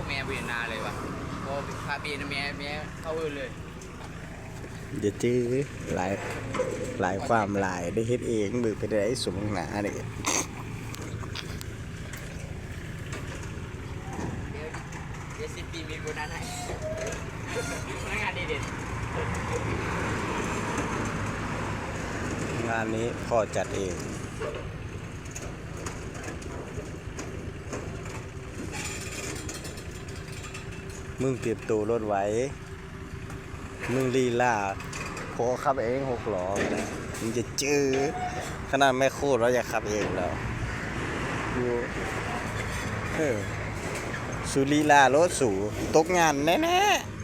แม่เวียนนาเลยวะพอพาเบียนแม่เข้าอื่นเลยเดี๋ยวจื้อหลายความหลายได้เฮ็ดเองมือไปได้สมหนาเนี่ยเดี๋ยว10 ปีมีโบนัสให้พนักงานดีเด่นงานนี้พ่อจัดเองมึงเตรียมตัวรถไว้มึงลีลาพอขับเอง6 ล้อนะมึงจะจื้อขนาดแม่โคตรเราอยากขับเองแล้วอยู่สุลีลารถสูตกงานแน่ๆ